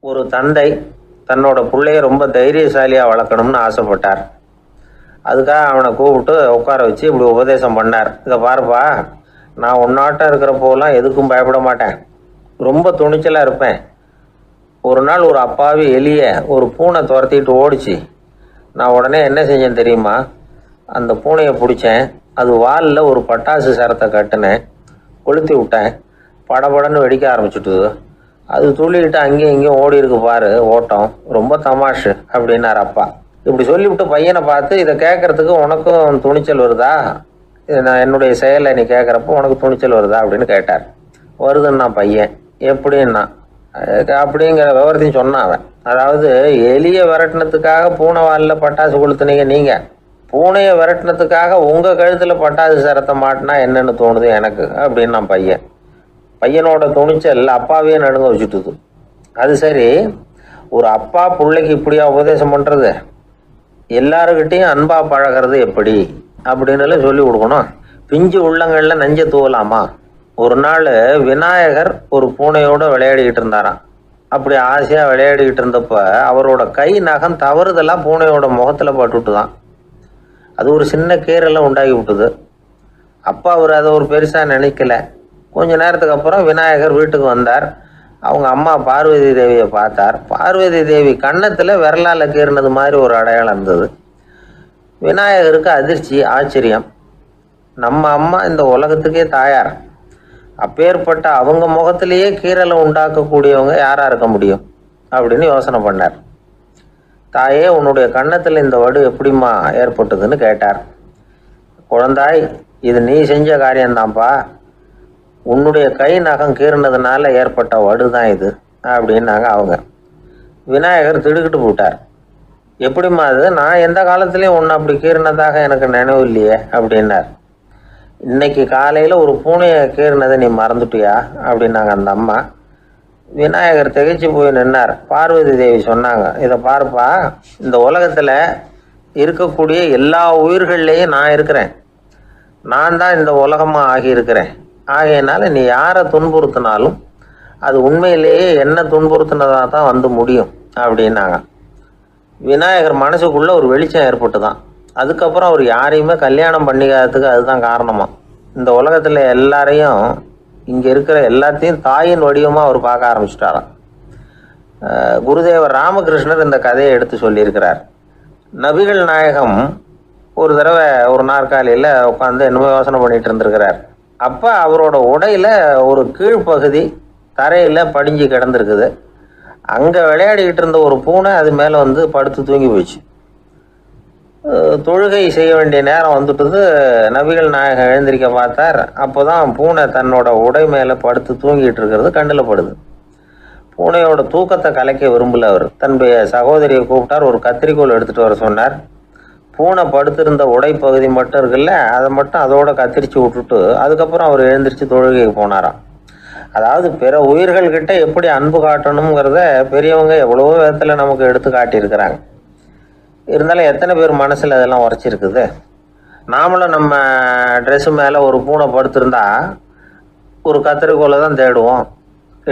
ஒரு தந்தை தன்னோட பிள்ளைய ரொம்ப தைரியசாலியாக வளர்க்கணும்னு ஆசைப்பட்டார். அதுக்காக அவனை கூப்பிட்டு உட்கார வச்சு இப்படி உபதேசம் பண்ணார். இதை பாருப்பா, நான் உன்னாட்டம் இருக்கிறப்போலாம் எதுக்கும் பயப்பட மாட்டேன், ரொம்ப துணிச்சலாக இருப்பேன். ஒரு நாள் ஒரு அப்பாவி எலிய ஒரு பூனை துரத்திட்டு ஓடிச்சு. நான் உடனே என்ன செஞ்சேன் தெரியுமா? அந்த பூனையை பிடிச்சேன், அது வாலில் ஒரு பட்டாசு சரத்தை கட்டினேன், கொளுத்தி விட்டேன், படபடன்னு வெடிக்க ஆரம்பிச்சுட்டு அது துள்ளிக்கிட்டு அங்கேயும் இங்கேயும் ஓடி இருக்கு பாரு ஓட்டம், ரொம்ப தமாஷு அப்படின்னார் அப்பா. இப்படி சொல்லிவிட்டு பையனை பார்த்து, இதை கேட்கறதுக்கு உனக்கும் துணிச்சல் வருதா? நான் என்னுடைய செயலை நீ கேட்குறப்போ உனக்கு துணிச்சல் வருதா அப்படின்னு கேட்டார். வருதுன்னா பையன். எப்படின்னா அப்படிங்கிற விவரத்தையும் சொன்னான் அவன். அதாவது எலியை விரட்டினத்துக்காக பூனை வாலில் பட்டாசு கொளுத்துனீங்க நீங்கள், பூனையை விரட்டினத்துக்காக உங்கள் கழுத்தில் பட்டாசு சரத்தை மாட்டினா என்னென்னு தோணுது எனக்கு அப்படின்னா பையன். பையனோட துணிச்சல் அப்பாவே நடுங்க வச்சுட்டுது. அது சரி, ஒரு அப்பா பிள்ளைக்கு இப்படியா உபதேசம் பண்ணுறது? எல்லாருக்கிட்டையும் அன்பாக பழகிறது எப்படி அப்படின்னு சொல்லி கொடுக்கணும். பிஞ்சு உள்ளங்களில் நஞ்சை தூவலாமா? ஒரு நாள் விநாயகர் ஒரு பூனையோடு விளையாடிக்கிட்டு இருந்தாராம். அப்படி ஆசையாக விளையாடிக்கிட்டு இருந்தப்ப அவரோட கை நகம் தவறுதெல்லாம் பூனையோட முகத்தில் பட்டுட்டு தான். அது ஒரு சின்ன கீறலை உண்டாகி விட்டுது. அப்பா அவர் அதை ஒரு பெருசாக நினைக்கல. கொஞ்ச நேரத்துக்கு அப்புறம் விநாயகர் வீட்டுக்கு வந்தார். அவங்க அம்மா பார்வதி தேவியை பார்த்தார். பார்வதி தேவி கன்னத்தில் விரலால் கீறினது மாதிரி ஒரு அடையாளம் இருந்தது. விநாயகருக்கு அதிர்ச்சி, ஆச்சரியம். நம்ம அம்மா இந்த உலகத்துக்கே தாயார், அப்பேற்பட்ட அவங்க முகத்திலேயே கீறலை உண்டாக்கக்கூடியவங்க யாராக இருக்க முடியும் அப்படின்னு யோசனை பண்ணார். தாயே, உன்னுடைய கன்னத்தில் இந்த வடு எப்படிம்மா ஏற்பட்டதுன்னு கேட்டார். குழந்தாய், இது நீ செஞ்ச காரியம்தான்ப்பா, உன்னுடைய கை நகம் கீறினதுனால ஏற்பட்ட வடு தான் இது அப்படின்னாங்க அவங்க. விநாயகர் திடுக்கிட்டு போட்டார். எப்படிம்மா அது? நான் எந்த காலத்துலேயும் ஒன்று அப்படி கீறினதாக எனக்கு நினைவு இல்லையே அப்படின்னார். இன்னைக்கு காலையில் ஒரு பூனையை கீறினதை நீ மறந்துட்டியா அப்படின்னாங்க அந்த அம்மா. விநாயகர் திகைச்சு போய் நின்னார். பார்வதி தேவி சொன்னாங்க, இதை பாருப்பா, இந்த உலகத்தில் இருக்கக்கூடிய எல்லா உயிர்கள்லேயும் நான் இருக்கிறேன், நான் தான் இந்த உலகமாக ஆகியிருக்கிறேன். ஆகையினால நீ யாரை துன்புறுத்தினாலும் அது உண்மையிலேயே என்ன துன்புறுத்தினதாக தான் வந்து முடியும் அப்படின்னாங்க. விநாயகர் மனசுக்குள்ளே ஒரு வெளிச்சம் ஏற்பட்டு தான். அதுக்கப்புறம் அவர் யாரையுமே கல்யாணம் பண்ணிக்காததுக்கு அதுதான் காரணமா. இந்த உலகத்தில் எல்லாரையும், இங்கே இருக்கிற எல்லாத்தையும் தாயின் வடிவமாக அவர் பார்க்க ஆரம்பிச்சிட்டாராம். குருதேவர் ராமகிருஷ்ணர் இந்த கதையை எடுத்து சொல்லியிருக்கிறார். நபிகள் நாயகம் ஒரு தடவை ஒரு நாற்காலியில் உட்காந்து என்னமோ யோசனை பண்ணிட்டு இருந்திருக்கிறார். அப்போ அவரோட உடையில ஒரு கீழ்ப்பகுதி தரையில் படிஞ்சு கிடந்திருக்குது. அங்கே விளையாடிக்கிட்டு இருந்த ஒரு பூனை அது மேலே வந்து படுத்து தூங்கி போயிடுச்சு. தொழுகை செய்ய வேண்டிய நேரம் வந்துட்டது. நபிகள் நாயகம் எழுந்திரிக்க பார்த்தார். அப்போ தான் பூனை தன்னோட உடை மேலே படுத்து தூங்கிட்டு இருக்கிறது கண்ணில் படுது. பூனையோட தூக்கத்தை கலைக்க விரும்பல அவர். தன்னுடைய சகோதரியை கூப்பிட்டார். ஒரு கத்திரிக்கோள் எடுத்துகிட்டு வர சொன்னார். பூனை படுத்திருந்த உடை பகுதி மட்டும் இருக்குல்ல, அதை மட்டும் அதோட கத்திரிச்சு விட்டுட்டு அதுக்கப்புறம் அவர் எழுந்திரிச்சு தொழுகைக்கு போனாராம். அதாவது பிற உயிர்கள்கிட்ட எப்படி அன்பு காட்டணுங்கிறத பெரியவங்க எவ்வளவோ விதத்தில் நமக்கு எடுத்து காட்டியிருக்கிறாங்க. இருந்தாலும் எத்தனை பேர் மனசில் அதெல்லாம் உரைச்சிருக்குது? நாமளும் நம்ம ட்ரெஸ்ஸு மேலே ஒரு பூனை படுத்திருந்தா ஒரு கத்திரிக்கோலை தான் தேடுவோம்,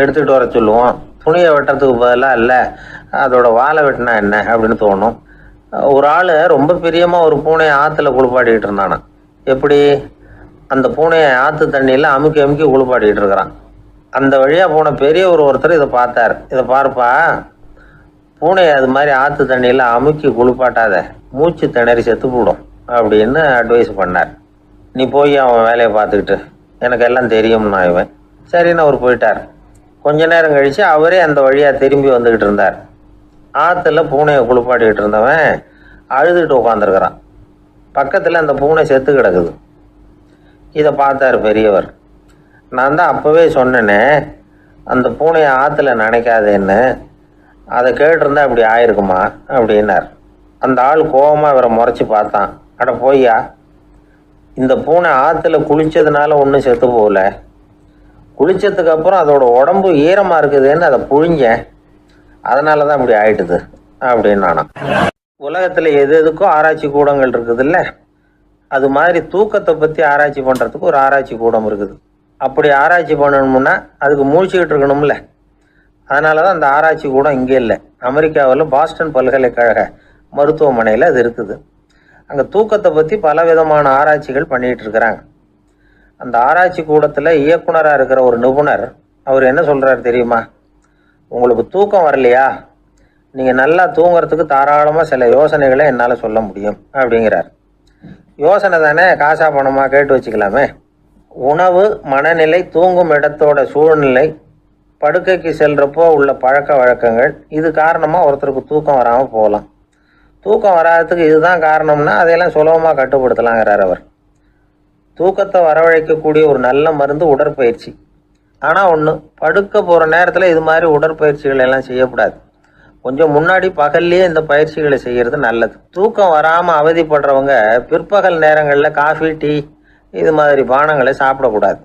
எடுத்துகிட்டு வர சொல்லுவோம். துணியை வெட்டுறதுக்கு பதிலாக இல்லை அதோட வாழை வெட்டினா என்ன அப்படின்னு தோணும். ஒரு ஆள் ரொம்ப பிரியமாக ஒரு பூனையை ஆற்றுல குளிப்பாட்டிக்கிட்டு இருந்தானா. எப்படி? அந்த பூனையை ஆற்று தண்ணியில் அமுக்கி அமுக்கி குளிப்பாட்டிக்கிட்டு இருக்கிறான். அந்த வழியாக போன பெரியவர் ஒருத்தர் இதை பார்த்தார். இதை பார்ப்பா, பூனையை அது மாதிரி ஆற்று தண்ணியில் அமுக்கி குளிப்பாட்டாத, மூச்சு திணறி செத்து போடும் அப்படின்னு அட்வைஸ் பண்ணார். நீ போய் அவன் வேலையை பார்த்துக்கிட்டு, எனக்கு எல்லாம் தெரியும்னா இவன். சரின்னு அவர் போயிட்டார். கொஞ்ச நேரம் கழித்து அவரே அந்த வழியாக திரும்பி வந்துக்கிட்டு இருந்தார். ஆற்றுல பூனையை குளிப்பாட்டிக்கிட்டு இருந்தவன் அழுதுகிட்டு உட்காந்துருக்கிறான். பக்கத்தில் அந்த பூனை செத்து கிடக்குது. இதை பார்த்தார் பெரியவர். நான் தான் அப்போவே சொன்னேனே அந்த பூனையை ஆற்றுல நினைக்காதேன்னு, அதை கேட்டிருந்தா இப்படி ஆயிருக்குமா அப்படின்னார். அந்த ஆள் கோபமாக இவரை முறைச்சி பார்த்தான். அட போய்யா, இந்த பூனை ஆற்றுல குளித்ததுனால ஒன்றும் செத்து போகல, குளித்ததுக்கு அப்புறம் அதோட உடம்பு ஈரமாக இருக்குதுன்னு அதை புழிஞ்சேன், அதனால தான் இப்படி ஆயிட்டுது அப்படின்னு நானா. உலகத்தில் எது எதுக்கும் ஆராய்ச்சி கூடங்கள் இருக்குது இல்லை, அது மாதிரி தூக்கத்தை பற்றி ஆராய்ச்சி பண்ணுறதுக்கு ஒரு ஆராய்ச்சி கூடம் இருக்குது. அப்படி ஆராய்ச்சி பண்ணணும்னா அதுக்கு மூழ்கிக்கிட்டு இருக்கணும்ல. அதனால தான் அந்த ஆராய்ச்சி கூட இங்கே இல்லை. அமெரிக்காவில் பாஸ்டன் பல்கலைக்கழக மருத்துவமனையில் அது இருக்குது. அங்கே தூக்கத்தை பற்றி பல விதமான ஆராய்ச்சிகள் பண்ணிகிட்டு இருக்கிறாங்க. அந்த ஆராய்ச்சி கூடத்தில் இயக்குனராக இருக்கிற ஒரு நிபுணர் அவர் என்ன சொல்கிறார் தெரியுமா? உங்களுக்கு தூக்கம் வரலையா, நீங்கள் நல்லா தூங்குறதுக்கு தாராளமாக சில யோசனைகளை என்னால் சொல்ல முடியும் அப்படிங்கிறார். யோசனை தானே, காசா பணமாக கேட்டு வச்சுக்கலாமே. உணவு, மனநிலை, தூங்கும் இடத்தோட சூழ்நிலை, படுக்கைக்கு செல்றப்போ உள்ள பழக்க வழக்கங்கள், இது காரணமாக ஒருத்தருக்கு தூக்கம் வராமல் போகலாம். தூக்கம் வராததுக்கு இதுதான் காரணம்னா அதையெல்லாம் சுலபமாக கட்டுப்படுத்தலாங்கிறார் அவர். தூக்கத்தை வரவழைக்கக்கூடிய ஒரு நல்ல மருந்து உடற்பயிற்சி. ஆனால் ஒன்று, படுக்க போகிற நேரத்தில் இது மாதிரி உடற்பயிற்சிகள் எல்லாம் செய்யக்கூடாது. கொஞ்சம் முன்னாடி பகல்லையே இந்த பயிற்சிகளை செய்கிறது நல்லது. தூக்கம் வராமல் அவதிப்படுறவங்க பிற்பகல் நேரங்களில் காஃபி, டீ இது மாதிரி பானங்களை சாப்பிடக்கூடாது.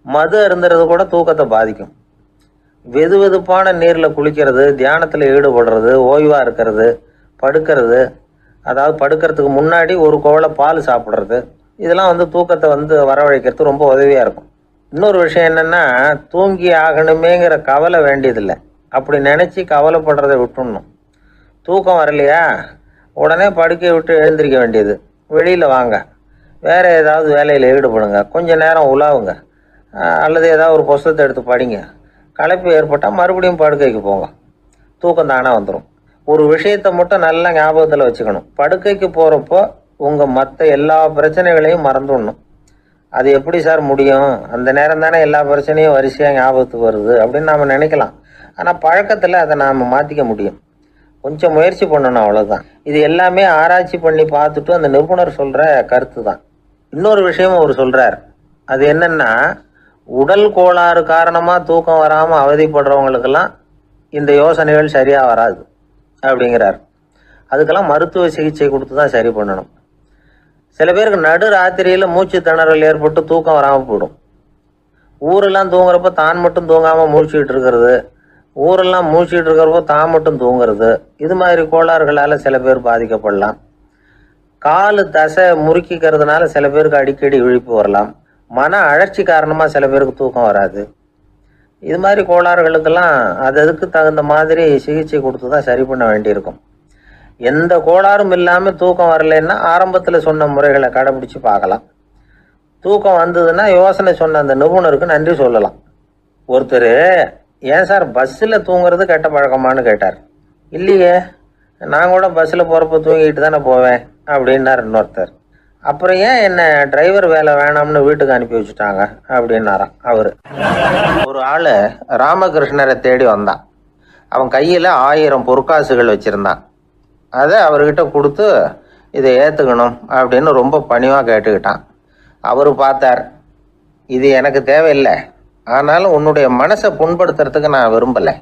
மது அருந்துறது கூட தூக்கத்தை பாதிக்கும். வெது வெதுப்பான நீரில் குளிக்கிறது, தியானத்தில் ஈடுபடுறது, ஓய்வாக இருக்கிறது, படுக்கிறது, அதாவது படுக்கிறதுக்கு முன்னாடி ஒரு குவளை பால் சாப்பிட்றது, இதெல்லாம் தூக்கத்தை வரவழைக்கிறது ரொம்ப உதவியாக இருக்கும். இன்னொரு விஷயம் என்னென்னா, தூங்கி ஆகணுமேங்கிற கவலை வேண்டியதில்லை. அப்படி நினச்சி கவலைப்படுறதை விட்டுடணும். தூக்கம் வரலையா, உடனே படுக்கையை விட்டு எழுந்திரிக்க வேண்டியது. வெளியில் வாங்க, வேறு ஏதாவது வேலையில் ஈடுபடுங்க, கொஞ்சம் நேரம் உலாவுங்க, அல்லது ஏதாவது ஒரு புஸ்தகத்தை எடுத்து படிங்க. களைப்பு ஏற்பட்டால் மறுபடியும் படுக்கைக்கு போங்க. தூக்கம் தானே வந்துடும். ஒரு விஷயத்தை மட்டும் நல்லா ஞாபகத்தில் வச்சுக்கணும். படுக்கைக்கு போகிறப்போ உங்கள் மற்ற எல்லா பிரச்சனைகளையும் மறந்துடணும். அது எப்படி சார் முடியும்? அந்த நேரம் தானே எல்லா பிரச்சனையும் வரிசையாக ஞாபகத்துக்கு வருது அப்படின்னு நாம் நினைக்கலாம். ஆனால் பழக்கத்தில் அதை நாம் மாற்றிக்க முடியும். கொஞ்சம் முயற்சி பண்ணணும், அவ்வளோதான். இது எல்லாமே ஆராய்ச்சி பண்ணி பார்த்துட்டு அந்த நிபுணர் சொல்கிற கருத்து தான். இன்னொரு விஷயமும் அவர் சொல்கிறார். அது என்னென்னா, உடல் கோளாறு காரணமாக தூக்கம் வராமல் அவதிப்படுறவங்களுக்கெல்லாம் இந்த யோசனைகள் சரியாக வராது அப்படிங்கிறார். அதுக்கெல்லாம் மருத்துவ சிகிச்சை கொடுத்து தான் சரி பண்ணணும். சில பேருக்கு நடு ராத்திரியில் மூச்சு திணறல் ஏற்பட்டு தூக்கம் வராமல் போயிடும். ஊரெல்லாம் தூங்குறப்ப தான் மட்டும் தூங்காமல் மூழ்கிட்டு இருக்கிறது, ஊரெல்லாம் மூழ்கிட்டு இருக்கிறப்போ தான் மட்டும் தூங்குறது, இது மாதிரி கோளாறுகளால் சில பேர் பாதிக்கப்படலாம். காலு தசை முறுக்கிக்கிறதுனால சில பேருக்கு அடிக்கடி இழிப்பு வரலாம். மன அழற்சி காரணமாக சில பேருக்கு தூக்கம் வராது. இது மாதிரி கோளாறுகளுக்கெல்லாம் அதுக்கு தகுந்த மாதிரி சிகிச்சை கொடுத்து தான் சரி பண்ண வேண்டியிருக்கும். எந்த கோளாறும் இல்லாமல் தூக்கம் வரலைன்னா ஆரம்பத்தில் சொன்ன முறைகளை கடைபிடிச்சு பார்க்கலாம். தூக்கம் வந்ததுன்னா யோசனை சொன்ன அந்த நிபுணருக்கு நன்றி சொல்லலாம். ஒருத்தர், ஏன் சார் பஸ்ஸில் தூங்குறது கெட்ட பழக்கமானு கேட்டார். இல்லையே, நான் கூட பஸ்ஸில் போகிறப்ப தூங்கிட்டு தானே போவேன் அப்படின்னார் இன்னொருத்தர். அப்புறம் ஏன் என்ன டிரைவர் வேலை வேணாம்னு வீட்டுக்கு அனுப்பி வச்சுட்டாங்க அப்படின்னாராம் அவர். ஒரு ஆள் ராமகிருஷ்ணரை தேடி வந்தான். அவன் கையில் 1000 பொற்காசுகள் வச்சுருந்தான். அதை அவர்கிட்ட கொடுத்து இதை ஏற்றுக்கணும் அப்படின்னு ரொம்ப பணிவாக கேட்டுக்கிட்டான். அவர் பார்த்தார், இது எனக்கு தேவையில்லை, ஆனாலும் உன்னுடைய மனசை புண்படுத்துறதுக்கு நான் விரும்பலை,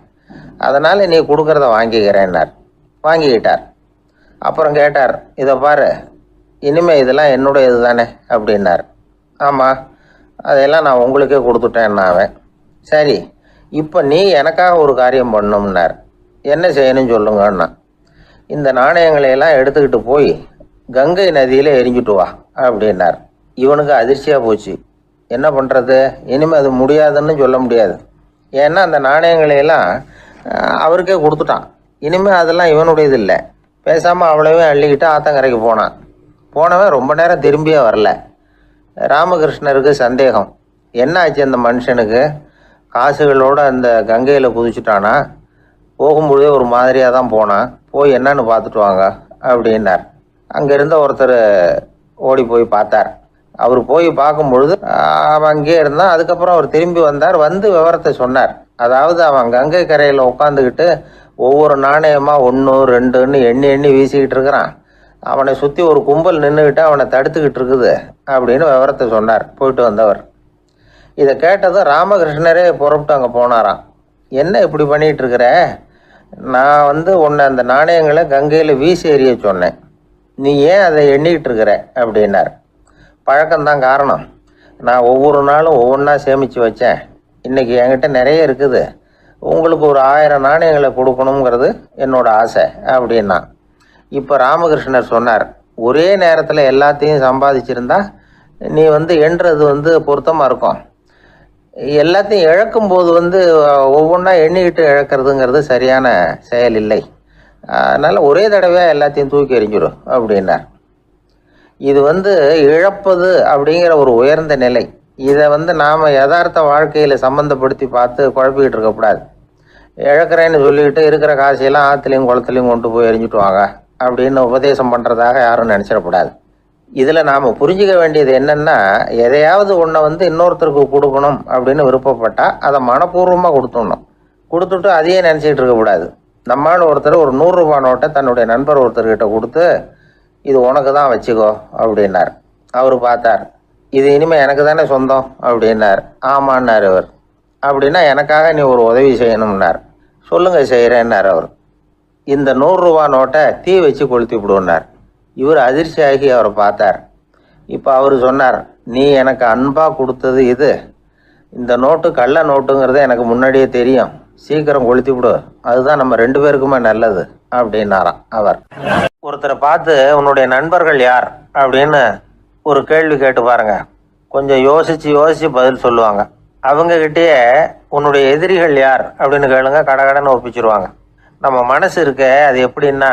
அதனால் நீ கொடுக்குறத வாங்கிக்கிறேன்னார். வாங்கிக்கிட்டார். அப்புறம் கேட்டார், இதை பாரு, இனிமேல் இதெல்லாம் என்னுடைய இது தானே அப்படின்னார். ஆமாம், அதையெல்லாம் நான் உங்களுக்கே கொடுத்துட்டேன்னாவேன். சரி, இப்போ நீ எனக்காக ஒரு காரியம் பண்ணணும்னார். என்ன செய்யணும்னு சொல்லுங்கன்னா, இந்த நாணயங்களையெல்லாம் எடுத்துக்கிட்டு போய் கங்கை நதியில் எரிஞ்சுட்டு வா அப்படின்னார். இவனுக்கு அதிர்ச்சியாக போச்சு. என்ன பண்ணுறது? இனிமேல் அது முடியாதுன்னு சொல்ல முடியாது. ஏன்னா அந்த நாணயங்களையெல்லாம் அவருக்கே கொடுத்துட்டான். இனிமேல் அதெல்லாம் இவனுடையது இல்லை. பேசாமல் அவ்வளவே அள்ளிக்கிட்டு ஆத்தங்கரைக்கு போனான். போனவன் ரொம்ப நேரம் திரும்பியே வரல. ராமகிருஷ்ணருக்கு சந்தேகம், என்ன ஆச்சு அந்த மனுஷனுக்கு? காசுகளோடு அந்த கங்கையில் குதிச்சுட்டானா? போகும்பொழுதே ஒரு மாதிரியாக தான் போனான், போய் என்னன்னு பார்த்துட்டு வாங்க அப்படின்னார். அங்கே இருந்த ஒருத்தர் ஓடி போய் பார்த்தார். அவர் போய் பார்க்கும்பொழுது அவன் அங்கேயே இருந்தான். அதுக்கப்புறம் அவர் திரும்பி வந்தார். வந்து விவரத்தை சொன்னார். அதாவது அவன் கங்கை கரையில் உட்காந்துக்கிட்டு ஒவ்வொரு நாணயமாக 1, 2ன்னு எண்ணி எண்ணி வீசிக்கிட்டு இருக்கிறான். அவனை சுற்றி ஒரு கும்பல் நின்றுக்கிட்டு அவனை தடுத்துக்கிட்டு இருக்குது அப்படின்னு விவரத்தை சொன்னார் போயிட்டு வந்தவர். இதை கேட்டதும் ராமகிருஷ்ணரே புறப்பட்டு அங்கே போனாராம். என்ன இப்படி பண்ணிகிட்டு இருக்கிற? நான் உன்னை அந்த நாணயங்களை கங்கையில் வீசி எறிய சொன்னேன், நீ ஏன் அதை எண்ணிக்கிட்டு இருக்கிற அப்படின்னார். பழக்கம்தான் காரணம். நான் ஒவ்வொரு நாளும் ஒவ்வொன்றா சேமித்து வச்சேன். இன்றைக்கி என்கிட்ட நிறைய இருக்குது. உங்களுக்கு ஒரு 1000 நாணயங்களை கொடுக்கணுங்கிறது என்னோட ஆசை அப்படின்னா. இப்போ ராமகிருஷ்ணர் சொன்னார், ஒரே நேரத்தில் எல்லாத்தையும் சம்பாதிச்சிருந்தா நீ எண்ணுறது பொருத்தமாக இருக்கும். எல்லாத்தையும் இழக்கும் போது ஒவ்வொன்றா எண்ணிக்கிட்டு இழக்கிறதுங்கிறது சரியான செயல் இல்லை. அதனால் ஒரே தடவையாக எல்லாத்தையும் தூக்கி எறிஞ்சிடும் அப்படின்னார். இது இழப்பது அப்படிங்கிற ஒரு உயர்ந்த நிலை. இதை நாம் யதார்த்த வாழ்க்கையில் சம்மந்தப்படுத்தி பார்த்து குழப்பிக்கிட்டு இருக்கக்கூடாது. இழக்கிறேன்னு சொல்லிக்கிட்டு இருக்கிற காசையெல்லாம் ஆற்றுலையும் குளத்துலையும் கொண்டு போய் எரிஞ்சிட்டு வாங்க அப்படின்னு உபதேசம் பண்ணுறதாக யாரும் நினச்சிடக்கூடாது. இதில் நாம் புரிஞ்சிக்க வேண்டியது என்னென்னா, எதையாவது ஒன்றை இன்னொருத்தருக்கு கொடுக்கணும் அப்படின்னு விருப்பப்பட்டால் அதை மனப்பூர்வமாக கொடுத்துட்டு அதையே நினச்சிக்கிட்டு இருக்கக்கூடாது. நம்மால் ஒருத்தர் ஒரு 100 ரூபா நோட்டை தன்னுடைய நண்பர் ஒருத்தர்கிட்ட கொடுத்து, இது உனக்கு தான் வச்சுக்கோ அப்படின்னார். அவர் பார்த்தார், இது இனிமேல் எனக்கு தானே சொந்தம் அப்படின்னார். ஆமான்னார் அவர். அப்படின்னா எனக்காக நீ ஒரு உதவி செய்யணும்னார். சொல்லுங்க செய்கிறேன்னார் அவர். இந்த 100 ரூபா நோட்டை தீ வச்சு கொளுத்தி விடுன்னார். இவர் அதிர்ச்சியாகி அவரை பார்த்தார். இப்போ அவர் சொன்னார், நீ எனக்கு அன்பாக கொடுத்தது இது, இந்த நோட்டு கள்ள நோட்டுங்கிறது எனக்கு முன்னாடியே தெரியும், சீக்கிரம் கொளுத்தி விடு, அதுதான் நம்ம 2 பேருக்குமே நல்லது அப்படின்னாராம் அவர். ஒருத்தரை பார்த்து உன்னுடைய நண்பர்கள் யார் அப்படின்னு ஒரு கேள்வி கேட்டு பாருங்க. கொஞ்சம் யோசிச்சு பதில் சொல்லுவாங்க. அவங்ககிட்டயே உன்னுடைய எதிரிகள் யார் அப்படின்னு கேளுங்க, கடகடன்னு ஒப்பிச்சிருவாங்க. நம்ம மனசு இருக்க அது எப்படின்னா,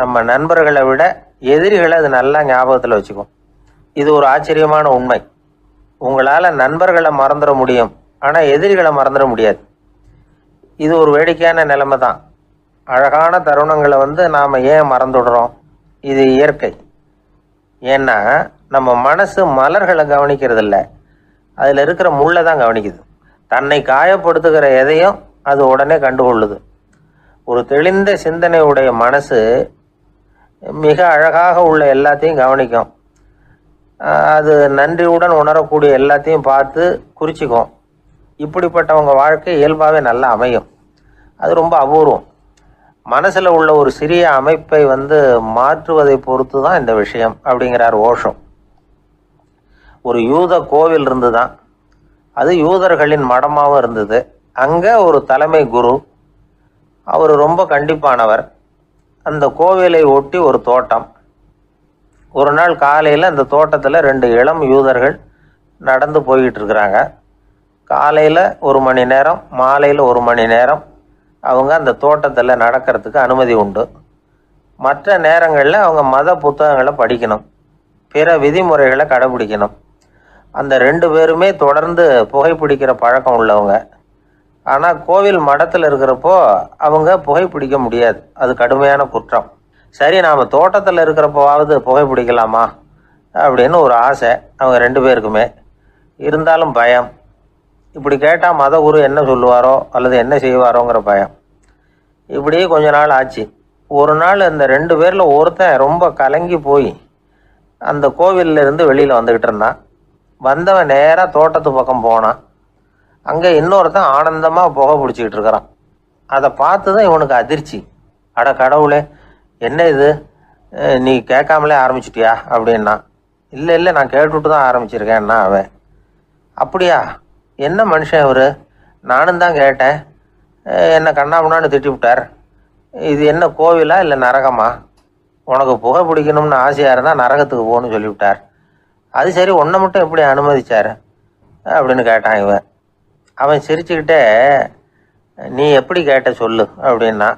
நம்ம நண்பர்களை விட எதிரிகளை அது நல்லா ஞாபகத்தில் வச்சுக்கும். இது ஒரு ஆச்சரியமான உண்மை. உங்களால் நண்பர்களை மறந்துட முடியும், ஆனால் எதிரிகளை மறந்துட முடியாது. இது ஒரு வேடிக்கையான நிலைமை தான். அழகான தருணங்களை நாம் ஏன் மறந்துடுறோம்? இது இயற்கை. ஏன்னா நம்ம மனசு மலர்களை கவனிக்கிறது இல்லை, அதில் இருக்கிற முள்ளை தான் கவனிக்குது. தன்னை காயப்படுத்துகிற எதையும் அது உடனே கண்டுகொள்ளுது. ஒரு தெளிந்த சிந்தனை உடைய மனசு மிக அழகாக உள்ள எல்லாத்தையும் கவனிக்கும். அது நன்றியுடன் உணரக்கூடிய எல்லாத்தையும் பார்த்து குறிச்சிக்கும். இப்படிப்பட்டவங்க வாழ்க்கை இயல்பாகவே நல்லா அமையும். அது ரொம்ப அபூர்வம். மனசில் உள்ள ஒரு சிறிய அமைப்பை மாற்றுவதை பொறுத்து தான் இந்த விஷயம் அப்படிங்கிறார் ஓஷோ. ஒரு யூத கோவில் இருந்துதான், அது யூதர்களின் மடமாகவும் இருந்தது. அங்கே ஒரு தலைமை குரு, அவர் ரொம்ப கண்டிப்பானவர். அந்த கோவிலை ஒட்டி ஒரு தோட்டம். ஒரு நாள் காலையில் அந்த தோட்டத்தில் 2 இளம் யூதர்கள் நடந்து போய்கிட்டு இருக்கிறாங்க. காலையில் 1 மணி நேரம், மாலையில் 1 மணி நேரம் அவங்க அந்த தோட்டத்தில் நடக்கிறதுக்கு அனுமதி உண்டு. மற்ற நேரங்களில் அவங்க மத புத்தகங்களை படிக்கணும், பிற விதிமுறைகளை கடைபிடிக்கணும். அந்த 2 பேருமே தொடர்ந்து புகைப்பிடிக்கிற பழக்கம் உள்ளவங்க. ஆனால் கோவில் மடத்தில் இருக்கிறப்போ அவங்க புகைப்பிடிக்க முடியாது, அது கடுமையான குற்றம். சரி, நாம் தோட்டத்தில் இருக்கிறப்போவாவது புகைப்பிடிக்கலாமா அப்படின்னு ஒரு ஆசை அவங்க 2 பேருக்குமே. இருந்தாலும் பயம். இப்படி கேட்டால் மத குரு என்ன சொல்லுவாரோ அல்லது என்ன செய்வாரோங்கிற பயம். இப்படியே கொஞ்ச நாள் ஆச்சு. ஒரு நாள் இந்த 2 பேரில் ஒருத்தன் ரொம்ப கலங்கி போய் அந்த கோவிலிருந்து வெளியில் வந்துக்கிட்டு இருந்தான். வந்தவன் நேராக தோட்டத்து பக்கம் போனான். அங்கே இன்னொருத்தன் ஆனந்தமாக புகை பிடிச்சிக்கிட்டு இருக்கிறான். அதை பார்த்து தான் இவனுக்கு அதிர்ச்சி. அட கடவுளே, என்ன இது, நீ கேட்காமலே ஆரம்பிச்சிட்டியா அப்படின்னா. இல்லை நான் கேட்டுவிட்டு தான் ஆரம்பிச்சிருக்கேன்னா அவன். அப்படியா, என்ன மனுஷன் இவர், நானும் தான் கேட்டேன், என்னை கண்ணாமுன்னான்னு திட்டி விட்டார். இது என்ன கோவிலா இல்லை நரகமா? உனக்கு புகை பிடிக்கணும்னு ஆசையாக இருந்தால் நரகத்துக்கு போகணும்னு சொல்லிவிட்டார். அது சரி, உன்னை மட்டும் எப்படி அனுமதிச்சார் அப்படின்னு கேட்டான் இவன். அவன் சிரிச்சுக்கிட்டே, நீ எப்படி கேட்ட சொல்லு அப்படின்னா.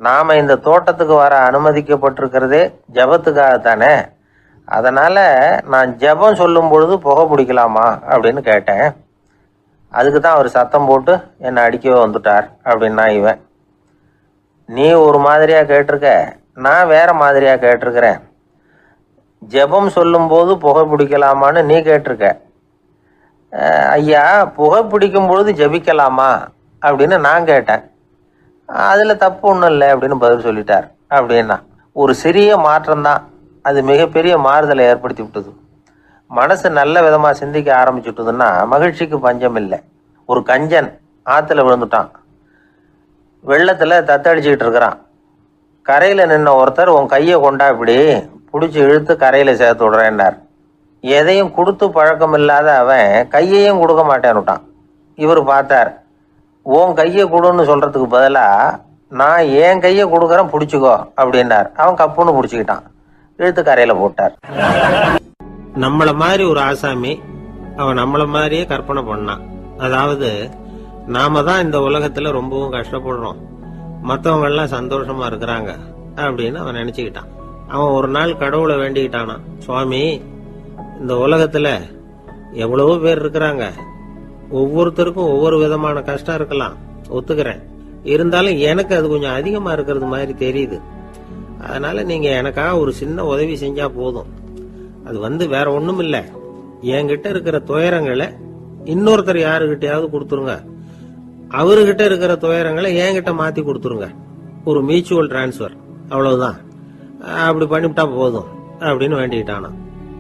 நாம் இந்த தோட்டத்துக்கு வர அனுமதிக்கப்பட்டிருக்கிறதே ஜபத்துக்காகத்தானே, அதனால் நான் ஜபம் சொல்லும் பொழுது புகை பிடிக்கலாமா அப்படின்னு கேட்டேன். அதுக்கு தான் அவர் சத்தம் போட்டு என்னை அடிக்கவே வந்துட்டார் அப்படின்னா இவன். நீ ஒரு மாதிரியாக கேட்டிருக்க, நான் வேற மாதிரியாக கேட்டிருக்கிறேன். ஜெபம் சொல்லும்போது புகை பிடிக்கலாமான்னு நீ கேட்டிருக்க. ஐயா, புகை பிடிக்கும் பொழுது ஜபிக்கலாமா அப்படின்னு நான் கேட்டேன். அதில் தப்பு ஒன்றும் இல்லை அப்படின்னு பதில் சொல்லிட்டார் அப்படின்னா. ஒரு சிறிய மாற்றம்தான் அது மிகப்பெரிய மாறுதலை ஏற்படுத்தி விட்டது. மனசு நல்ல விதமாக சிந்திக்க ஆரம்பிச்சுட்டுதுன்னா மகிழ்ச்சிக்கு பஞ்சம் இல்லை. ஒரு கஞ்சன் ஆற்றுல விழுந்துட்டான், வெள்ளத்தில் தத்தடிச்சுக்கிட்டு இருக்கிறான். கரையில் நின்ன ஒருத்தர், உன் கையை கொண்டா இப்படி பிடிச்சி இழுத்து கரையில் சேர்த்து விடுறேன்னார். எதையும் கொடுத்து பழக்கம் இல்லாத அவன் கையையும் கொடுக்க மாட்டேன்னுட்டான். இவர் பார்த்தார், உன் கையை கொடுன்னு சொல்கிறதுக்கு பதிலாக நான் என் கையை கொடுக்குறேன் பிடிச்சிக்கோ அப்படின்னார். அவன் கப்புன்னு பிடிச்சிக்கிட்டான், இழுத்து கரையில் போட்டார். நம்மளை மாதிரி ஒரு ஆசாமி அவன் நம்மள மாதிரியே கற்பனை பண்ணான். அதாவது நாம தான் இந்த உலகத்துல ரொம்பவும் கஷ்டப்படுறோம், மற்றவங்க எல்லாம் சந்தோஷமா இருக்கிறாங்க அப்படின்னு அவன் நினைச்சுக்கிட்டான். அவன் ஒரு நாள் கடவுளை வேண்டிக்கிட்டானா, சுவாமி, இந்த உலகத்துல எவ்வளவோ பேர் இருக்கிறாங்க, ஒவ்வொருத்தருக்கும் ஒவ்வொரு விதமான கஷ்டம் இருக்கலாம், ஒத்துக்கிறேன். இருந்தாலும் எனக்கு அது கொஞ்சம் அதிகமா இருக்கிறது மாதிரி தெரியுது. அதனால நீங்க எனக்காக ஒரு சின்ன உதவி செஞ்சா போதும். அது வேற ஒண்ணும் இல்ல, என்கிட்ட இருக்கிற துயரங்களை இன்னொருத்தர் யாருகிட்டயாவது கொடுத்துருங்க, அவர்கிட்ட இருக்கிற துயரங்களை என்கிட்ட மாத்தி கொடுத்துருங்க. ஒரு மியூச்சுவல் டிரான்ஸ்பர், அவ்வளவுதான். அப்படி பண்ணிவிட்டா போதும் அப்படின்னு வேண்டிக்கிட்டானான்.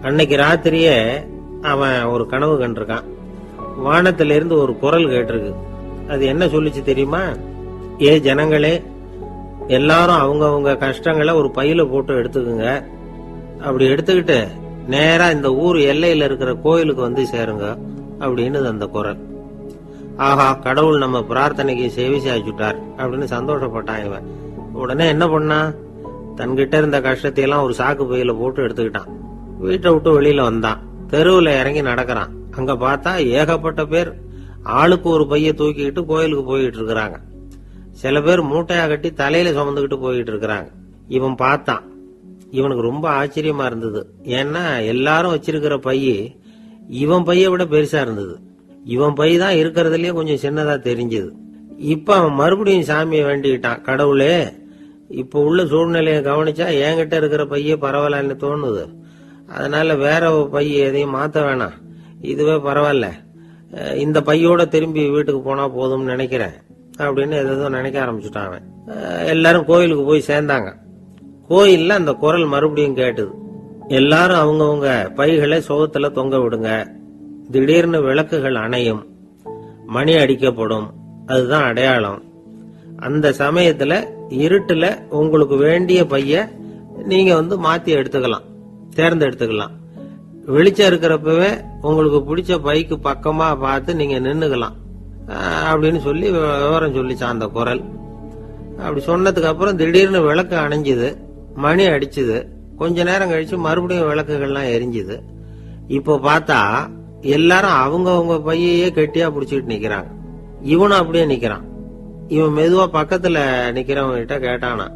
அன்னைக்கு ராத்திரியே அவன் ஒரு கனவு கண்டிருக்கான். வானத்தில இருந்து ஒரு குரல் கேட்டிருக்கு. அது என்ன சொல்லிச்சு தெரியுமா? ஏ ஜனங்களே, எல்லாரும் அவங்க கஷ்டங்களை ஒரு பையில போட்டு எடுத்துக்குங்க. அப்படி எடுத்துக்கிட்டு நேரா இந்த ஊர் எல்லையில இருக்கிற கோயிலுக்கு வந்து சேருங்க அப்படின்னு அந்த குரல். ஆஹா, கடவுள் நம்ம பிரார்த்தனைக்கு செவி சாய்ச்சுட்டார் அப்படின்னு சந்தோஷப்பட்டான் இவன். உடனே என்ன பண்ணான்? தன்கிட்ட இருந்த கஷ்டத்தை எல்லாம் ஒரு சாக்கு பையில போட்டு எடுத்துக்கிட்டான். வீட்டை விட்டு வெளியில வந்தான். தெருவுல இறங்கி நடக்கிறான். அங்க பார்த்தா ஏகப்பட்ட பேர் ஆளுக்கு ஒரு பைய தூக்கிக்கிட்டு கோயிலுக்கு போயிட்டு இருக்கிறாங்க. சில பேர் மூட்டையா கட்டி தலையில சுமந்துக்கிட்டு போயிட்டு இருக்கிறாங்க. இவன் பார்த்தான். இவனுக்கு ரொம்ப ஆச்சரியமா இருந்தது. ஏன்னா எல்லாரும் வச்சிருக்கிற பைய இவன் பைய விட பெருசா இருந்தது. இவன் பை தான் இருக்கிறதுலயே கொஞ்சம் சின்னதா தெரிஞ்சது. இப்ப அவன் மறுபடியும் சாமியை வேண்டிக்கிட்டான். கடவுளே, இப்ப உள்ள சூழ்நிலையை கவனிச்சா என்கிட்ட இருக்கிற பைய பரவாயில்லன்னு தோணுது. அதனால வேற பைய எதையும் மாத்த வேணாம், இதுவே பரவாயில்ல, இந்த பையோட திரும்பி வீட்டுக்கு போனா போதும்னு நினைக்கிறேன் அப்படின்னு ஏதோ நினைக்க ஆரம்பிச்சுட்டான் அவன். எல்லாரும் கோயிலுக்கு போய் சேர்ந்தாங்க. கோயில்ல அந்த குரல் மறுபடியும் கேட்டுது. எல்லாரும் அவங்கவுங்க பைகளை சோகத்துல தொங்க விடுங்க, திடீர்னு விளக்குகள் அணையும், மணி அடிக்கப்படும், அதுதான் அடையாளம். அந்த சமயத்துல இருட்டுல உங்களுக்கு வேண்டிய பைய நீங்க மாத்தி எடுத்துக்கலாம், தேர்ந்தெடுத்துக்கலாம். வெளிச்சம் இருக்கிறப்பவே உங்களுக்கு பிடிச்ச பைக்கு பக்கமா பார்த்து நீங்க நின்னுக்கலாம் அப்படின்னு சொல்லி விவரம் சொல்லிச்சான் அந்த குரல். அப்படி சொன்னதுக்கு அப்புறம் திடீர்னு விளக்கு அணைஞ்சுது, மணி அடிச்சுது. கொஞ்ச நேரம் கழிச்சு மறுபடியும் விளக்குகள்லாம் எரிஞ்சுது. இப்போ பார்த்தா எல்லாரும் அவங்க பையையே கெட்டியா பிடிச்சிட்டு நிக்கிறாங்க. இவனும் அப்படியே நிக்கிறான். இவன் மெதுவா பக்கத்துல நிக்கிறவங்க கிட்ட கேட்டானா,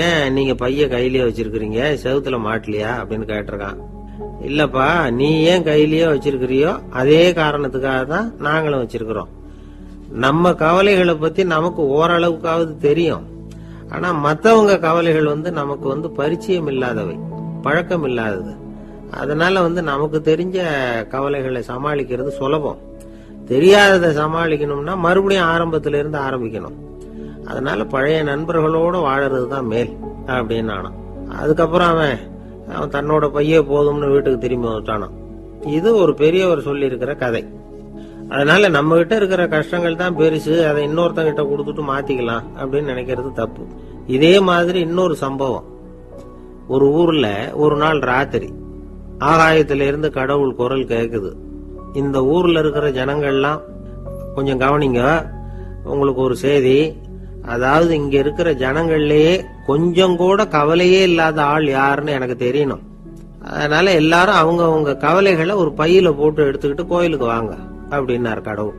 ஏன் நீங்க பைய கையிலேயே வச்சிருக்கிறீங்க, செவுத்துல மாட்டலையா அப்படின்னு கேட்டிருக்கான். இல்லப்பா, நீ ஏன் கையிலேயே வச்சிருக்கிறியோ அதே காரணத்துக்காக தான் நாங்களும் வச்சிருக்கிறோம். நம்ம கவலைகளை பத்தி நமக்கு ஓரளவுக்காவது தெரியும். ஆனா மத்தவங்க கவலைகள் நமக்கு பரிச்சயம் இல்லாதவை, பழக்கம் இல்லாதது. அதனால நமக்கு தெரிஞ்ச கவலைகளை சமாளிக்கிறது சுலபம். தெரியாததை சமாளிக்கணும்னா மறுபடியும் ஆரம்பத்தில இருந்து ஆரம்பிக்கணும். அதனால பழைய நண்பர்களோட வாழறது தான் மேல் அப்படின்னு ஆனான். அதுக்கப்புறம் அவன் தன்னோட பைய போதும்னு வீட்டுக்கு திரும்பி வந்துட்டானான். இது ஒரு பெரியவர் சொல்லி இருக்கிற கதை. அதனால நம்ம கிட்ட இருக்கிற கஷ்டங்கள் தான் பெருசு, அதை இன்னொருத்தங்கிட்ட கொடுத்துட்டு மாத்திக்கலாம் அப்படின்னு நினைக்கிறது தப்பு. இதே மாதிரி இன்னொரு சம்பவம். ஒரு ஊர்ல ஒரு நாள் ராத்திரி ஆகாயத்தில இருந்து கடவுள் குரல் கேக்குது. இந்த ஊர்ல இருக்கிற ஜனங்கள்லாம் கொஞ்சம் கவனிங்க, உங்களுக்கு ஒரு செய்தி. அதாவது இங்க இருக்கிற ஜனங்கள்லயே கொஞ்சம் கூட கவலையே இல்லாத ஆள் யாருன்னு எனக்கு தெரியணும். அதனால எல்லாரும் அவங்க கவலைகளை ஒரு பையில போட்டு எடுத்துக்கிட்டு கோயிலுக்கு வாங்க அப்படின்னாரு கடவுள்.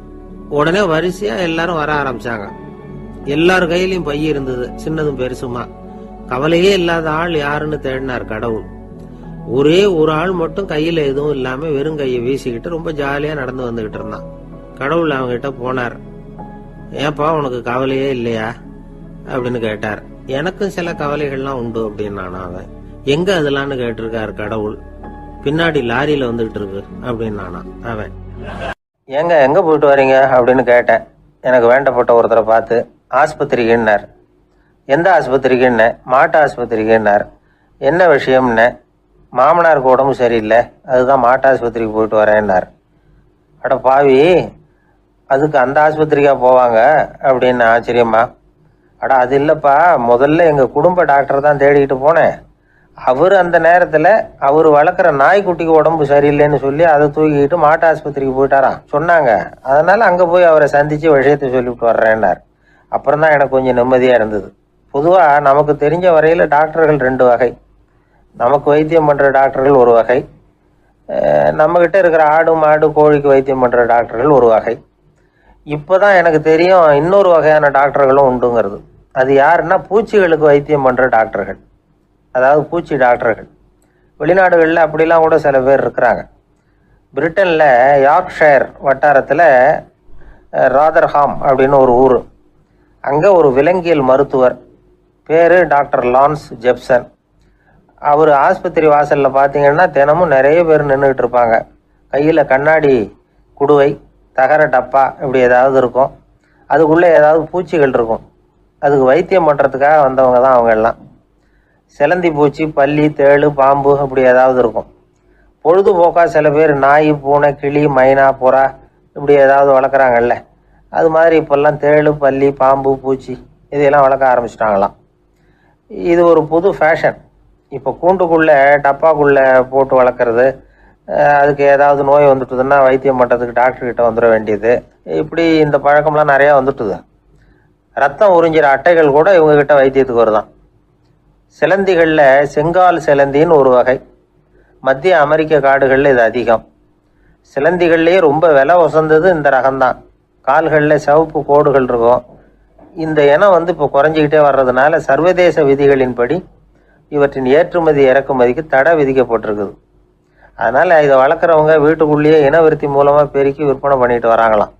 உடனே வரிசையா எல்லாரும் வர ஆரம்பிச்சாங்க. எல்லார் கையிலயும் பை இருந்தது, சின்னதும் பெருசுமா. கவலையே இல்லாத ஆள் யாருன்னு தேடினார் கடவுள். ஒரே ஒரு ஆள் மட்டும் கையில எதுவும் இல்லாம வெறும் கையை வீசிக்கிட்டு ரொம்ப ஜாலியா நடந்து வந்துகிட்டு இருந்தான். கடவுள் அவங்க கிட்ட போனார். ஏன்பா, உனக்கு கவலையே இல்லையா அப்படின்னு கேட்டார். எனக்கும் சில கவலைகள்லாம் உண்டு அப்படின்னு அவன். எங்க அதெல்லாம்னு கேட்டிருக்காரு கடவுள். பின்னாடி லாரியில வந்துகிட்டு இருக்கு அப்படின்னு அவன். ஏங்க எங்க போயிட்டு வரீங்க அப்படின்னு கேட்டேன். எனக்கு வேண்டப்பட்ட ஒருத்தரை பார்த்து. ஆஸ்பத்திரிக்குன்னார். எந்த ஆஸ்பத்திரிக்குன்னு? மாட்டு ஆஸ்பத்திரிக்குன்னார். என்ன விஷயம்னு? மாமனாருக்கு உடம்பு சரியில்லை, அதுதான் மாட்டு ஆஸ்பத்திரிக்கு போயிட்டு வரேன்னார். அட பாவி, அதுக்கு அந்த ஆஸ்பத்திரிக்கா போவாங்க அப்படின்னு ஆச்சரியமா. அட அது இல்லப்பா, முதல்ல எங்க குடும்ப டாக்டர் தான் தேடிக்கிட்டு போனேன். அவரு அந்த நேரத்துல அவரு வளர்க்குற நாய்க்குட்டிக்கு உடம்பு சரியில்லைன்னு சொல்லி அதை தூக்கிக்கிட்டு மாட்டு ஆஸ்பத்திரிக்கு போயிட்டாராம் சொன்னாங்க. அதனால அங்க போய் அவரை சந்திச்சு விஷயத்த சொல்லிவிட்டு வர்றேன்னார். அப்புறம் தான் எனக்கு கொஞ்சம் நிம்மதியா இருந்தது. பொதுவா நமக்கு தெரிஞ்ச வரையில டாக்டர்கள் 2 வகை. நமக்கு வைத்தியம் பண்ற டாக்டர்கள் ஒரு வகை, நம்மக்கிட்ட இருக்கிற ஆடு மாடு கோழிக்கு வைத்தியம் பண்ணுற டாக்டர்கள் ஒரு வகை. இப்போ தான் எனக்கு தெரியும் இன்னொரு வகையான டாக்டர்களும் உண்டுங்கிறது. அது யாருன்னா பூச்சிகளுக்கு வைத்தியம் பண்ணுற டாக்டர்கள், அதாவது பூச்சி டாக்டர்கள். வெளிநாடுகளில் அப்படிலாம் கூட சில பேர் இருக்கிறாங்க. பிரிட்டனில் யார்க்ஷயர் வட்டாரத்தில் ராதர்ஹாம் அப்படின்னு ஒரு ஊர். அங்கே ஒரு விலங்கியல் மருத்துவர் பேர் டாக்டர் லான்ஸ் ஜெப்சன். அவர் ஆஸ்பத்திரி வாசலில் பார்த்தீங்கன்னா தினமும் நிறைய பேர் நின்றுக்கிட்டு இருப்பாங்க. கையில் கண்ணாடி குடுவை, தகர டப்பா இப்படி ஏதாவது இருக்கும். அதுக்குள்ளே ஏதாவது பூச்சிகள் இருக்கும். அதுக்கு வைத்தியம் பண்ணுறதுக்காக வந்தவங்க தான் அவங்க எல்லாம். சிலந்தி பூச்சி, பல்லி, தேளு, பாம்பு இப்படி ஏதாவது இருக்கும். பொழுதுபோக்காக சில பேர் நாய், பூனை, கிளி, மைனா, புறா இப்படி ஏதாவது வளர்க்குறாங்கல்ல, அது மாதிரி இப்போல்லாம் தேளு, பல்லி, பாம்பு, பூச்சி இதையெல்லாம் வளர்க்க ஆரம்பிச்சிட்டாங்களாம். இது ஒரு புது ஃபேஷன். இப்போ கூண்டுக்குள்ளே டப்பாக்குள்ளே போட்டு வளர்க்குறது, அதுக்கு ஏதாவது நோய் வந்துட்டுதுன்னா வைத்தியம் பண்ணுறதுக்கு டாக்டர்கிட்ட வந்துட வேண்டியது, இப்படி இந்த பழக்கம்லாம் நிறையா வந்துட்டுது. ரத்தம் உறிஞ்சிற அட்டைகள் கூட இவங்ககிட்ட வைத்தியத்துக்கு வருதான். சிலந்திகளில் செங்கால் சிலந்தின்னு ஒரு வகை. மத்திய அமெரிக்க காடுகளில் இது அதிகம். சிலந்திகள்லேயே ரொம்ப விலை உசந்தது இந்த ரகம்தான். கால்களில் சிவப்பு கோடுகள் இருக்கும். இந்த இனம் இப்போ குறைஞ்சிக்கிட்டே வர்றதுனால சர்வதேச விதிகளின்படி இவற்றின் ஏற்றுமதி இறக்குமதிக்கு தடை விதிக்கப்பட்டிருக்குது. அதனால் இதை வளர்க்குறவங்க வீட்டுக்குள்ளேயே இனவிருத்தி மூலமாக பெருக்கி விற்பனை பண்ணிட்டு வராங்களாம்.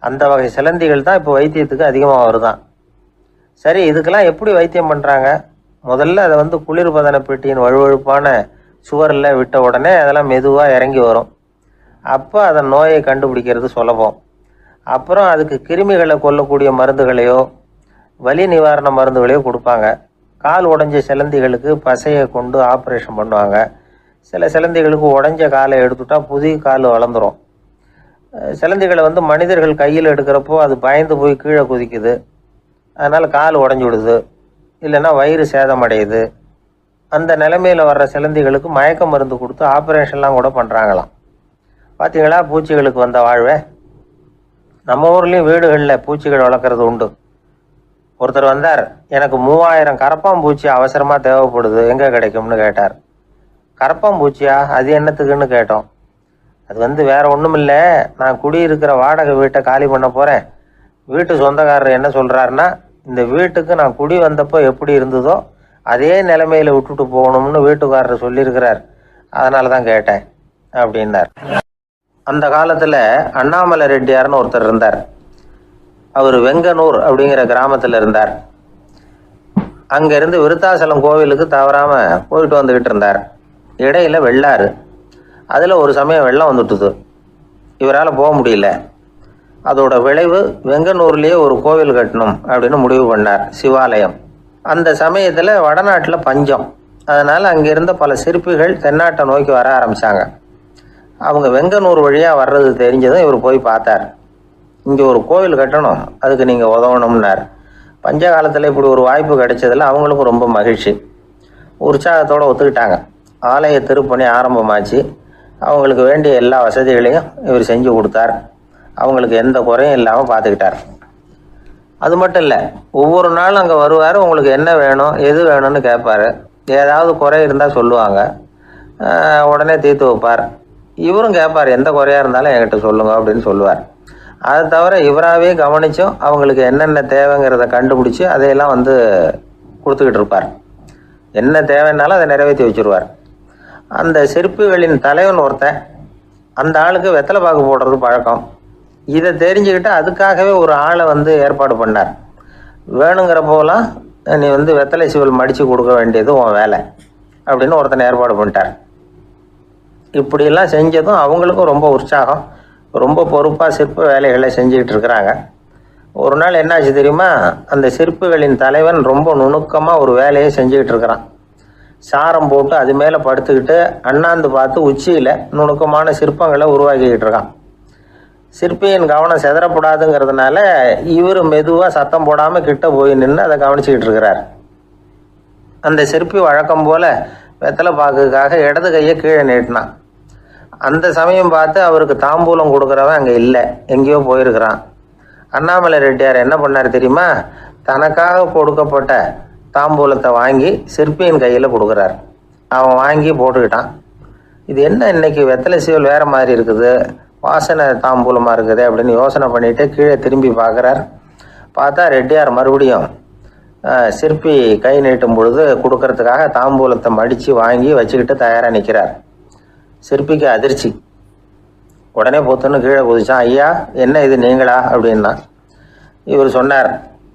அந்த வகை சிலந்திகள் தான் இப்போ வைத்தியத்துக்கு அதிகமாக வருதான். சரி, இதுக்கெல்லாம் எப்படி வைத்தியம் பண்ணுறாங்க? முதல்ல அதை குளிர்பதன பெட்டியின் வழுவழுப்பான சுவரில் விட்ட உடனே அதெல்லாம் மெதுவாக இறங்கி வரும். அப்போ அதன் நோயை கண்டுபிடிக்கிறது சுலபம். அப்புறம் அதுக்கு கிருமிகளை கொல்லக்கூடிய மருந்துகளையோ வலி நிவாரண மருந்துகளையோ கொடுப்பாங்க. கால் உடைஞ்ச சிலந்திகளுக்கு பசையை கொண்டு ஆப்ரேஷன் பண்ணுவாங்க. சில சிலந்திகளுக்கு உடைஞ்ச காலை எடுத்துட்டா புதிய கால் வளர்ந்துடும். சிலந்திகளை மனிதர்கள் கையில் எடுக்கிறப்போ அது பயந்து போய் கீழே குதிக்குது. அதனால் கால் உடஞ்சி விடுது, இல்லைன்னா வயிறு சேதமடையுது. அந்த நிலைமையில் வர்ற சிலந்திகளுக்கு மயக்க மருந்து கொடுத்து ஆப்ரேஷன்லாம் கூட பண்ணுறாங்களாம். பார்த்தீங்களா பூச்சிகளுக்கு வந்த வாழ்வே? நம்ம ஊர்லேயும் வீடுகளில் பூச்சிகள் வளர்க்குறது உண்டு. ஒருத்தர் வந்தார், எனக்கு 3000 கரப்பாம்பூச்சி அவசரமாக தேவைப்படுது, எங்கே கிடைக்கும்னு கேட்டார். கரப்பாம்பூச்சியா? அது என்னத்துக்குன்னு கேட்டோம். அது வேற ஒன்றும் இல்லை, நான் குடியிருக்கிற வாடகை வீட்டை காலி பண்ண போகிறேன். வீட்டு சொந்தக்காரர் என்ன சொல்கிறாருன்னா, இந்த வீட்டுக்கு நான் குடி வந்தப்போ எப்படி இருந்ததோ அதே நிலைமையில் விட்டுட்டு போகணும்னு வீட்டுக்காரர் சொல்லியிருக்கிறார், அதனால தான் கேட்டேன் அப்படின்னார். அந்த காலத்தில் அண்ணாமலை ரெட்டியார்னு ஒருத்தர் இருந்தார். அவர் வெங்கனூர் அப்படிங்கிற கிராமத்தில் இருந்தார். அங்கேருந்து விருத்தாசலம் கோவிலுக்கு தவறாமல் போயிட்டு வந்துக்கிட்டு இருந்தார். இடையில் வெள்ளாறு, அதில் ஒரு சமயம் வெள்ளம் வந்துட்டுது. இவரால் போக முடியல. அதோட விளைவு வெங்கனூர்லேயே ஒரு கோவில் கட்டணும் அப்படின்னு முடிவு பண்ணார், சிவாலயம். அந்த சமயத்தில் வடநாட்டில் பஞ்சம். அதனால் அங்கே இருந்த பல சிற்பிகள் தென்னாட்டை நோக்கி வர ஆரம்பித்தாங்க. அவங்க வெங்கனூர் வழியாக வர்றது தெரிஞ்சதும் இவர் போய் பார்த்தார். இங்கே ஒரு கோவில் கட்டணும், அதுக்கு நீங்கள் உதவணும்னார். பஞ்ச காலத்தில் இப்படி ஒரு வாய்ப்பு கிடைச்சதில் அவங்களுக்கும் ரொம்ப மகிழ்ச்சி. உற்சாகத்தோடு ஒத்துக்கிட்டாங்க. ஆலய திருப்பணி ஆரம்பமாச்சு. அவங்களுக்கு வேண்டிய எல்லா வசதிகளையும் இவர் செஞ்சு கொடுத்தார். அவங்களுக்கு எந்த குறையும் இல்லாமல் பார்த்துக்கிட்டார். அது மட்டும் இல்லை, ஒவ்வொரு நாளும் அங்கே வருவார். உங்களுக்கு என்ன வேணும், எது வேணும்னு கேட்பார். ஏதாவது குறை இருந்தால் சொல்லுவாங்க, உடனே தீர்த்து வைப்பார். இவரும் கேட்பார், எந்த குறையாக இருந்தாலும் என்கிட்ட சொல்லுங்க அப்படின்னு சொல்லுவார். அதை தவிர இவராகவே கவனித்தும் அவங்களுக்கு என்னென்ன தேவைங்கிறத கண்டுபிடிச்சி அதையெல்லாம் கொடுத்துக்கிட்டு இருப்பார். என்ன தேவைன்னாலும் அதை நிறைவேற்றி வச்சுருவார். அந்த சிற்பிகளின் தலைவன் ஒருத்தன், அந்த ஆளுக்கு வெத்தலை பாக்கு போடுறது பழக்கம். இதை தெரிஞ்சுக்கிட்டு அதுக்காகவே ஒரு ஆளை ஏற்பாடு பண்ணார். வேணுங்கிறப்போலாம் நீ வெத்தலை சிவல் மடித்து கொடுக்க வேண்டியது உன் வேலை அப்படின்னு ஒருத்தனை ஏற்பாடு பண்ணிட்டார். இப்படியெல்லாம் செஞ்சதும் அவங்களுக்கும் ரொம்ப உற்சாகம். ரொம்ப பொறுப்பாக சிற்ப வேலைகளை செஞ்சுக்கிட்டு இருக்கிறாங்க. ஒரு நாள் என்னாச்சு தெரியுமா? அந்த சிற்பிகளின் தலைவன் ரொம்ப நுணுக்கமாக ஒரு வேலையை செஞ்சுக்கிட்டு இருக்கிறான். சாரம் போட்டு அது மேலே படுத்துக்கிட்டு அண்ணாந்து பார்த்து உச்சியில் நுணுக்கமான சிற்பங்களை உருவாக்கிக்கிட்டு இருக்கான். சிற்பியின் கவனம் செதறப்படாதுங்கிறதுனால இவர் மெதுவாக சத்தம் போடாமல் கிட்ட போய் நின்று அதை கவனிச்சுக்கிட்டு இருக்கிறார். அந்த சிற்பி வழக்கம் போல் வெத்தலை பாக்குக்காக இடது கையை கீழே நீட்டினான். அந்த சமயம் பார்த்து அவருக்கு தாம்பூலம் கொடுக்குறவன் அங்கே இல்லை, எங்கேயோ போயிருக்கிறான். அண்ணாமலை ரெட்டியார் என்ன பண்ணார் தெரியுமா? தனக்காக கொடுக்கப்பட்ட தாம்பூலத்தை வாங்கி சிற்பியின் கையில் கொடுக்குறார். அவன் வாங்கி போட்டுக்கிட்டான். இது என்ன இன்னைக்கு வெத்தலை சீவல் வேற மாதிரி இருக்குது, வாசனை தாம்பூலமாக இருக்குது அப்படின்னு யோசனை பண்ணிட்டு கீழே திரும்பி பார்க்குறார். பார்த்தா ரெட்டியார் மறுபடியும் சிற்பி கை நீட்டும் பொழுது கொடுக்கறதுக்காக தாம்பூலத்தை மடித்து வாங்கி வச்சுக்கிட்டு தயாராக நிற்கிறார். சிற்பிக்கு அதிர்ச்சி. உடனே பொத்துன்னு கீழே குதிச்சான். ஐயா, என்ன இது நீங்களா அப்படின்னா. இவர் சொன்னார்,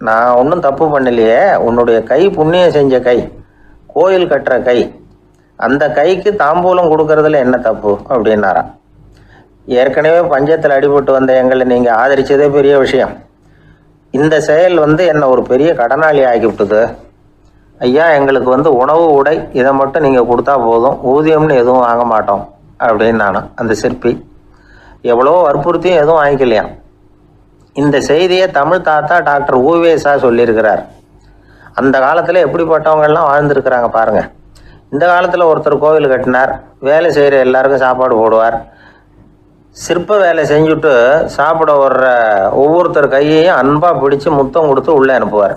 நான் ஒன்றும் தப்பு பண்ணலையே, உன்னுடைய கை புண்ணியம் செஞ்ச கை, கோயில் கட்டுற கை, அந்த கைக்கு தாம்பூலம் கொடுக்கறதுல என்ன தப்பு அப்படின்னாராம். ஏற்கனவே பஞ்சத்தில் அடிபட்டு வந்த எங்களை நீங்கள் ஆதரிச்சதே பெரிய விஷயம். இந்த செயல் என்னை ஒரு பெரிய கடனாளி ஆகிவிட்டுது. ஐயா, எங்களுக்கு உணவு உடை இதை மட்டும் நீங்கள் கொடுத்தா போதும், ஊதியம்னு எதுவும் வாங்க மாட்டோம் அப்படின்னு நானும். அந்த சிற்பி எவ்வளோ வற்புறுத்தியும் எதுவும் வாங்கிக்கலையாம். இந்த செய்தியை தமிழ் தாத்தா டாக்டர் ஊவேசா சொல்லியிருக்கிறார். அந்த காலத்தில் எப்படிப்பட்டவங்கெல்லாம் வாழ்ந்துருக்கிறாங்க பாருங்கள். இந்த காலத்தில் ஒருத்தர் கோவில் கட்டினார், வேலை செய்கிற எல்லாருக்கும் சாப்பாடு போடுவார். சிற்ப வேலை செஞ்சுட்டு சாப்பிட வர்ற ஒவ்வொருத்தர் கையையும் அன்பாக பிடிச்சி முத்தம் கொடுத்து உள்ளே அனுப்புவார்.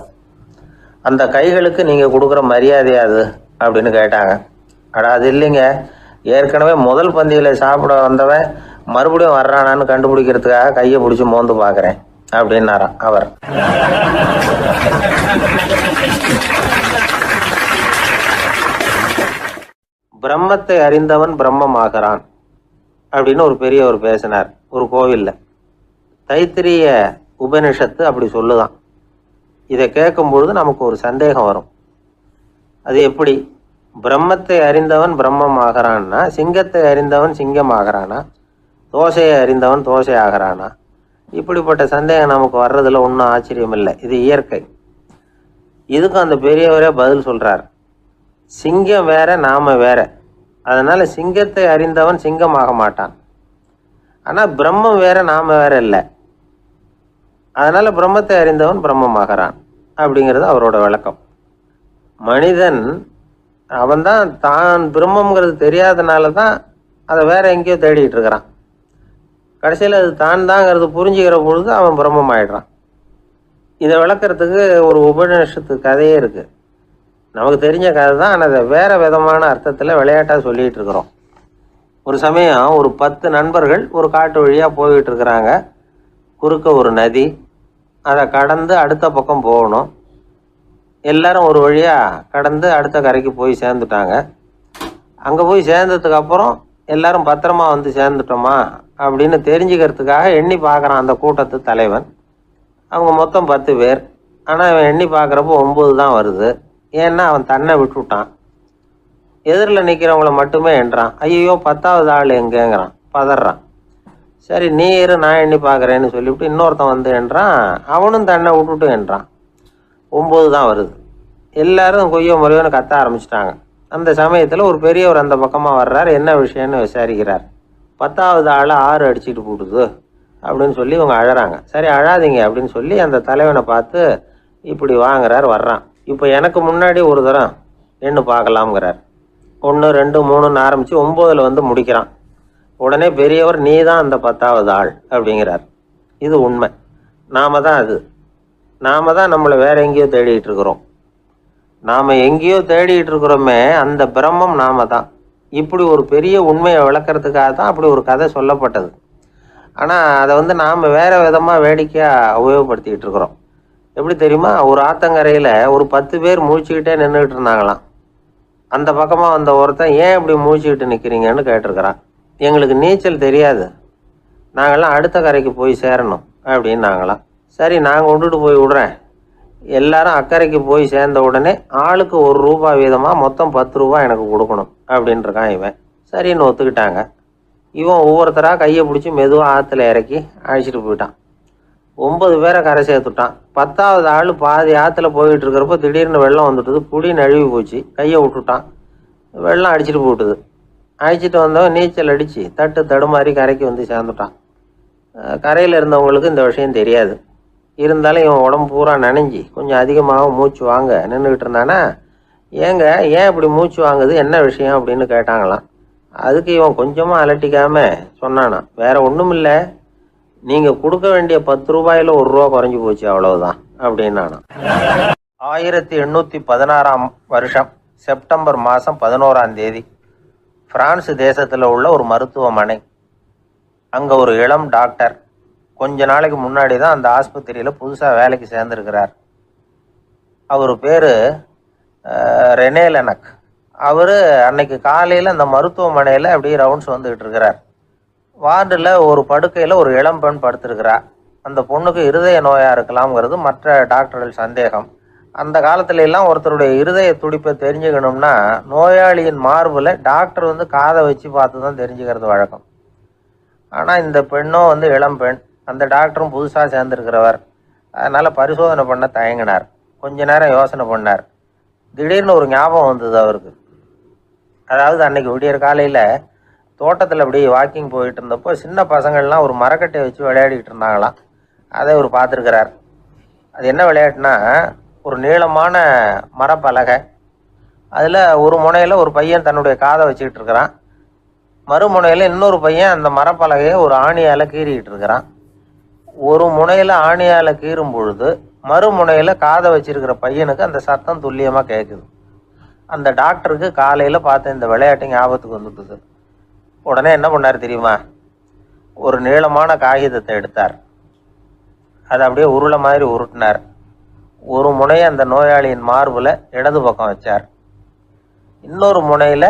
அந்த கைகளுக்கு நீங்கள் கொடுக்குற மரியாதையாது அப்படின்னு கேட்டாங்க. அது இல்லைங்க, ஏற்கனவே முதல் பந்தியில் சாப்பிட வந்தவன் மறுபடியும் வர்றானான்னு கண்டுபிடிக்கிறதுக்காக கையை பிடிச்சி மோந்து பார்க்குறேன் அப்படின்னாராம் அவர். பிரம்மத்தை அறிந்தவன் பிரம்மமாகிறான் அப்படின்னு ஒரு பெரியவர் பேசினார் ஒரு கோவில்ல. தைத்திரிய உபனிஷத்து அப்படி சொல்லுதான். இதை கேட்கும் பொழுது நமக்கு ஒரு சந்தேகம் வரும். அது எப்படி பிரம்மத்தை அறிந்தவன் பிரம்மம் ஆகிறான்னா, சிங்கத்தை அறிந்தவன் சிங்கம் ஆகிறானா, தோசையை அறிந்தவன் தோசை ஆகிறானா? இப்படிப்பட்ட சந்தேகம் நமக்கு வர்றதுல ஒன்றும் ஆச்சரியம் இல்லை. இது இயற்கை. இதுக்கும் அந்த பெரியவரே பதில் சொல்றார். சிங்கம் வேற, நாம வேற. அதனால சிங்கத்தை அறிந்தவன் சிங்கம் ஆக மாட்டான். ஆனால் பிரம்மம் வேற, நாம வேற இல்லை. அதனால பிரம்மத்தை அறிந்தவன் பிரம்மமாகறான் அப்படிங்கிறது அவரோட விளக்கம். மனிதன் அவன்தான் தான் பிரம்மங்கிறது தெரியாதனால தான் அதை வேற எங்கேயோ தேடிட்டு இருக்கிறான். கடைசியில் அது தான் தாங்கிறது புரிஞ்சுக்கிற பொழுது அவன் பிரம்மம் ஆயிடுறான். இதை விளக்கிறதுக்கு ஒரு உபநிஷத்து கதையே இருக்கு. நமக்கு தெரிஞ்ச கதை தான், ஆனால் அதை வேற விதமான அர்த்தத்தில் விளையாட்டாக சொல்லிகிட்டு இருக்கிறோம். ஒரு சமயம் ஒரு 10 நண்பர்கள் ஒரு காட்டு வழியாக போய்கிட்டு இருக்கிறாங்க. குறுக்க ஒரு நதி, அதை கடந்து அடுத்த பக்கம் போகணும். எல்லாரும் ஒரு வழியாக கடந்து அடுத்த கரைக்கு போய் சேர்ந்துட்டாங்க. அங்கே போய் சேர்ந்ததுக்கு அப்புறம் எல்லாரும் பத்திரமா சேர்ந்துட்டோமா அப்படின்னு தெரிஞ்சுக்கிறதுக்காக எண்ணி பார்க்குறான் அந்த கூட்டத்து தலைவன். அவங்க மொத்தம் 10 பேர். ஆனால் அவன் எண்ணி பார்க்குறப்போ 9 தான் வருது. ஏன்னா அவன் தன்னை விட்டுவிட்டான். எதிரில் நிற்கிறவங்கள மட்டுமே எண்றான். ஐயோ 10வது ஆள் எங்கேங்கிறான், பதறான். சரி நீ இரு, நான் எண்ணி பார்க்குறேன்னு சொல்லிவிட்டு இன்னொருத்தன் எண்றான். அவனும் தன்னை விட்டுட்டு எண்றான். 9 தான் வருது. எல்லாரும் கொய்யோ முறையோன்னு கத்த ஆரம்பிச்சிட்டாங்க. அந்த சமயத்தில் ஒரு பெரியவர் அந்த பக்கமாக வர்றார். என்ன விஷயம்னு விசாரிக்கிறார். 10வது ஆள் 6 அடிச்சுட்டு போட்டுது அப்படின்னு சொல்லி இவங்க அழறாங்க. சரி அழாதீங்க அப்படின்னு சொல்லி அந்த தலைவனை பார்த்து இப்படி வாங்குறார். வர்றான். இப்போ எனக்கு முன்னாடி ஒரு தரம் எண்ணு பார்க்கலாம்ங்கிறார். 1 2 3ன்னு ஆரம்பித்து 9ல் முடிக்கிறான். உடனே பெரியவர் நீ தான் அந்த 10வது ஆள் அப்படிங்கிறார். இது உண்மை. நாம தான் அது. நாம தான் நம்மளை வேற எங்கேயோ தேடிட்டு இருக்கிறோம். நாம் எங்கேயோ தேடிட்டு இருக்கிறோமே, அந்த பிரம்மம் நாம தான். இப்படி ஒரு பெரிய உண்மையை விளக்கிறதுக்காக தான் அப்படி ஒரு கதை சொல்லப்பட்டது. ஆனால் அதை நாம் வேற விதமாக வேடிக்கையாக உபயோகப்படுத்திக்கிட்டு இருக்கிறோம். எப்படி தெரியுமா? ஒரு ஆத்தங்கரையில் ஒரு 10 பேர் முழிச்சுக்கிட்டே நின்றுக்கிட்டு இருந்தாங்களாம். அந்த பக்கமாக வந்த ஒருத்தன் ஏன் இப்படி முழிச்சுக்கிட்டு நிற்கிறீங்கன்னு கேட்டிருக்கிறான். எங்களுக்கு நீச்சல் தெரியாது, நாங்கள்லாம் அடுத்த கரைக்கு போய் சேரணும் அப்படின்னு நாங்களாம். சரி நான் கொண்டுட்டு போய் விடுறேன். எல்லாரும் அக்கறைக்கு போய் சேர்ந்த உடனே ஆளுக்கு ₹1 வீதமாக மொத்தம் ₹10 எனக்கு கொடுக்கணும் அப்படின்ட்டுருக்கான் இவன். சரின்னு ஒத்துக்கிட்டாங்க. இவன் ஒவ்வொருத்தராக கையை பிடிச்சி மெதுவாக ஆற்றுல இறக்கி அழைச்சிட்டு போயிட்டான். 9 பேரை கரை சேர்த்துட்டான். 10வது ஆள் பாதி ஆற்றுல போயிட்டு இருக்கிறப்போ திடீர்னு வெள்ளம் வந்துட்டுது. புடி நழுவி போச்சு. கையை விட்டுட்டான். வெள்ளம் அடிச்சுட்டு போட்டுது. அழைச்சிட்டு வந்தவன் நீச்சல் அடித்து தட்டு தடுமாறி கரைக்கு சேர்ந்துட்டான். கரையில் இருந்தவங்களுக்கு இந்த விஷயம் தெரியாது. இருந்தாலும் இவன் உடம்பு பூரா நனைஞ்சி கொஞ்சம் அதிகமாக மூச்சு வாங்க நின்றுக்கிட்டு இருந்தானா, ஏங்க ஏன் இப்படி மூச்சு வாங்குது, என்ன விஷயம் அப்படின்னு கேட்டாங்களாம். அதுக்கு இவன் கொஞ்சமாக அலட்டிக்காமல் சொன்னானா, வேற ஒன்றும் இல்லை, நீங்கள் கொடுக்க வேண்டிய ₹10ல் ₹1 குறைஞ்சி போச்சு அவ்வளவுதான் அப்படின்னானா. 1816 செப்டம்பர் மாதம் 11 பிரான்ஸ் தேசத்தில் உள்ள ஒரு மருத்துவமனை. அங்கே ஒரு இளம் டாக்டர் கொஞ்ச நாளைக்கு முன்னாடி தான் அந்த ஆஸ்பத்திரியில் புதுசாக வேலைக்கு சேர்ந்துருக்கிறார். அவர் பேர் ரெனே லெனக். அவர் அன்னைக்கு காலையில் அந்த மருத்துவமனையில் அப்படியே ரவுண்ட்ஸ் வந்துக்கிட்டு இருக்கிறார். வார்டில் ஒரு படுக்கையில் ஒரு இளம் பெண் படுத்திருக்கிறா. அந்த பொண்ணுக்கு இருதய நோயாக இருக்கலாம்ங்கிறது மற்ற டாக்டர்கள் சந்தேகம். அந்த காலத்துல எல்லாம் ஒருத்தருடைய இருதய துடிப்பை தெரிஞ்சுக்கணும்னா நோயாளியின் மார்பில் டாக்டர் காதை வச்சு பார்த்து தான் தெரிஞ்சுக்கிறது வழக்கம். ஆனால் இந்த பெண்ணும் இளம் பெண், அந்த டாக்டரும் புதுசாக சேர்ந்துருக்கிறவர். அதனால் பரிசோதனை பண்ண தயங்கினார். கொஞ்ச நேரம் யோசனை பண்ணார். திடீர்னு ஒரு ஞாபகம் வந்தது அவருக்கு. அதாவது அன்னைக்கு விடியற் காலையில் தோட்டத்தில் அப்படியே வாக்கிங் போயிட்டு இருந்தப்போ சின்ன பசங்கள்லாம் ஒரு மரக்கட்டையை வச்சு விளையாடிக்கிட்டு இருந்தாங்களாம். அதை அவர் பார்த்துருக்கிறார். அது என்ன விளையாட்டுனா, ஒரு நீளமான மரப்பலகை, அதில் ஒரு முனையில் ஒரு பையன் தன்னுடைய காதை வச்சுக்கிட்டு இருக்கிறான். மறுமுனையில் இன்னொரு பையன் அந்த மரப்பலகையை ஒரு ஆணியால் கீறிக்கிட்டு இருக்கிறான். ஒரு முனையில் ஆணியால் கீறும் பொழுது மறுமுனையில் காதை வச்சிருக்கிற பையனுக்கு அந்த சத்தம் துல்லியமாக கேட்குது. அந்த டாக்டருக்கு காலையில் பார்த்த இந்த விளையாட்டு ஞாபகத்துக்கு வந்துட்டுது. உடனே என்ன பண்ணார் தெரியுமா? ஒரு நீளமான காகிதத்தை எடுத்தார். அதை அப்படியே உருளை மாதிரி உருட்டினார். ஒரு முனையை அந்த நோயாளியின் மார்பில் இடது பக்கம் வச்சார். இன்னொரு முனையில்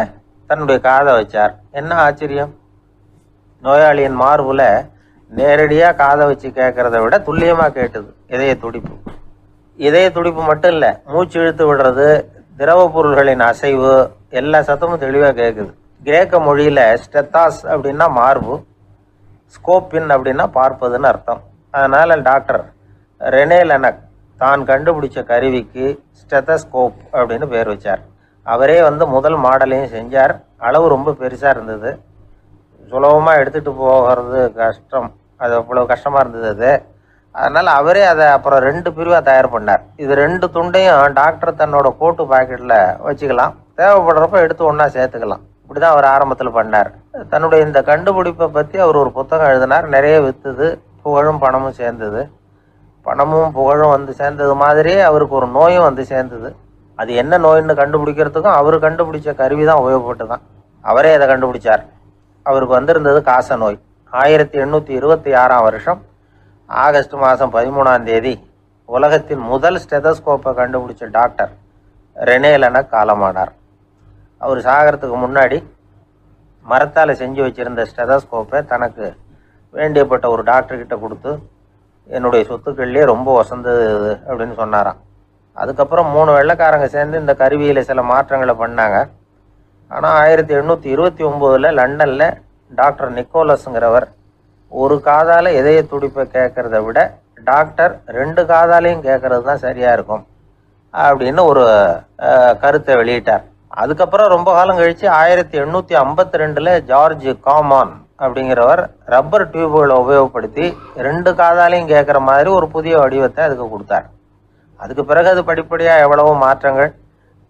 தன்னுடைய காதை வச்சார். என்ன ஆச்சரியம்! நோயாளியின் மார்பில் நேரடியாக காதை வச்சு கேட்குறத விட துல்லியமாக கேட்டுது இதய துடிப்பு. இதய துடிப்பு மட்டும் இல்லை, மூச்சு இழுத்து விடுறது, திரவ பொருள்களின் அசைவு, எல்லா சத்தமும் தெளிவாக கேட்குது. கிரேக்க மொழியில் ஸ்டெத்தாஸ் அப்படின்னா மார்பு, ஸ்கோப்பின் அப்படின்னா பார்ப்பதுன்னு அர்த்தம். அதனால் டாக்டர் ரெனே லெனக் தான் கண்டுபிடிச்ச கருவிக்கு ஸ்டெத்தஸ்கோப் அப்படின்னு பேர் வச்சார். அவரே முதல் மாடலையும் செஞ்சார். அளவு ரொம்ப பெருசாக இருந்தது, சுலபமாக எடுத்துகிட்டு போகிறது கஷ்டம். அது அவ்வளோ கஷ்டமாக இருந்தது அது. அதனால் அவரே அதை அப்புறம் 2 பிரிவாக தயார் பண்ணார். இது 2 துண்டையும் டாக்டர் தன்னோட கோட்டு பாக்கெட்டில் வச்சுக்கலாம், தேவைப்படுறப்ப எடுத்து ஒன்றா சேர்த்துக்கலாம். இப்படி தான் அவர் ஆரம்பத்தில் பண்ணார். தன்னுடைய இந்த கண்டுபிடிப்பை பற்றி அவர் ஒரு புத்தகம் எழுதினார். நிறைய விற்றுது, புகழும் பணமும் சேர்ந்தது. பணமும் புகழும் சேர்ந்தது மாதிரியே அவருக்கு ஒரு நோயும் சேர்ந்தது. அது என்ன நோயின்னு கண்டுபிடிக்கிறதுக்கும் அவர் கண்டுபிடிச்ச கருவி தான் உபயோகப்பட்டு தான். அவரே அதை கண்டுபிடிச்சார். அவருக்கு வந்திருந்தது காச நோய். 1826ஆம் வருஷம் ஆகஸ்ட் மாதம் 13ஆம் தேதி உலகத்தின் முதல் ஸ்டெதஸ்கோப்பை கண்டுபிடிச்ச டாக்டர் ரெனே லெனக் காலமானார். அவர் சாகிறதுக்கு முன்னாடி மரத்தால் செஞ்சு வச்சுருந்த ஸ்டெதஸ்கோப்பை தனக்கு வேண்டியப்பட்ட ஒரு டாக்டர்கிட்ட கொடுத்து, என்னுடைய சொத்துக்கள்லேயே ரொம்ப வசந்தது அப்படின்னு சொன்னாராம். அதுக்கப்புறம் 3 வெள்ளைக்காரங்க சேர்ந்து இந்த கருவியில் சில மாற்றங்களை பண்ணாங்க. ஆனால் 1829 லண்டனில் டாக்டர் நிக்கோலஸுங்கிறவர் ஒரு காதால் இதய துடிப்பை கேட்குறத விட டாக்டர் 2 காதாலையும் கேட்கறது தான் சரியாக இருக்கும் அப்படின்னு ஒரு கருத்தை வெளியிட்டார். அதுக்கப்புறம் ரொம்ப காலம் கழித்து 1852 ஜார்ஜ் காமான் அப்படிங்கிறவர் ரப்பர் டியூபுகளை உபயோகப்படுத்தி 2 காதாலையும் கேட்குற மாதிரி ஒரு புதிய வடிவத்தை அதுக்கு கொடுத்தார். அதுக்கு பிறகு அது படிப்படியாக எவ்வளவோ மாற்றங்கள்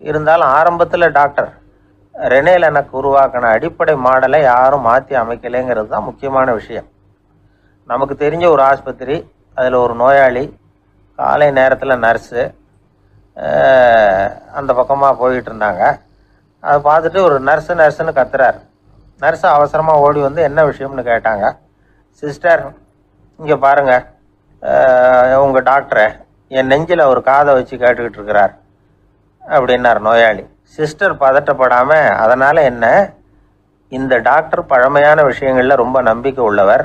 இருந்தாலும் ஆரம்பத்தில் டாக்டர் ரெனே லெனக் உருவாக்கின அடிப்படை மாடலை யாரும் மாற்றி அமைக்கலைங்கிறது தான் முக்கியமான விஷயம். நமக்கு தெரிஞ்ச ஒரு ஆஸ்பத்திரி, அதில் ஒரு நோயாளி, காலை நேரத்தில் நர்ஸு அந்த பக்கமாக போயிட்டு இருந்தாங்க. அதை பார்த்துட்டு ஒரு நர்ஸுன்னு கத்துறார். நர்ஸு அவசரமாக ஓடி என்ன விஷயம்னு கேட்டாங்க. சிஸ்டர், இங்கே பாருங்கள், உங்கள் டாக்டரை என் நெஞ்சில் ஒரு காதை வச்சு கேட்டுக்கிட்டு இருக்கிறார் அப்படின்னார் நோயாளி. சிஸ்டர் பதட்டப்படாமல், அதனால் என்ன, இந்த டாக்டர் பழமையான விஷயங்களில் ரொம்ப நம்பிக்கை உள்ளவர்,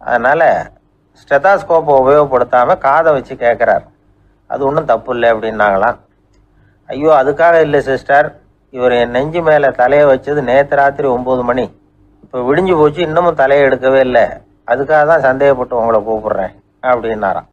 அதனால் ஸ்டெதாஸ்கோப்பை உபயோகப்படுத்தாமல் காதை வச்சு கேட்குறார், அது ஒன்றும் தப்பு இல்லை அப்படின்னாங்களாம். ஐயோ, அதுக்காக இல்லை சிஸ்டர், இவர் என் நெஞ்சு மேலே தலையை வச்சது நேற்று ராத்திரி 9 மணி, இப்போ விடிஞ்சு போச்சு, இன்னமும் தலையை எடுக்கவே இல்லை, அதுக்காக தான் சந்தேகப்பட்டு உங்களை கூப்பிட்றேன் அப்படின்னாராம்.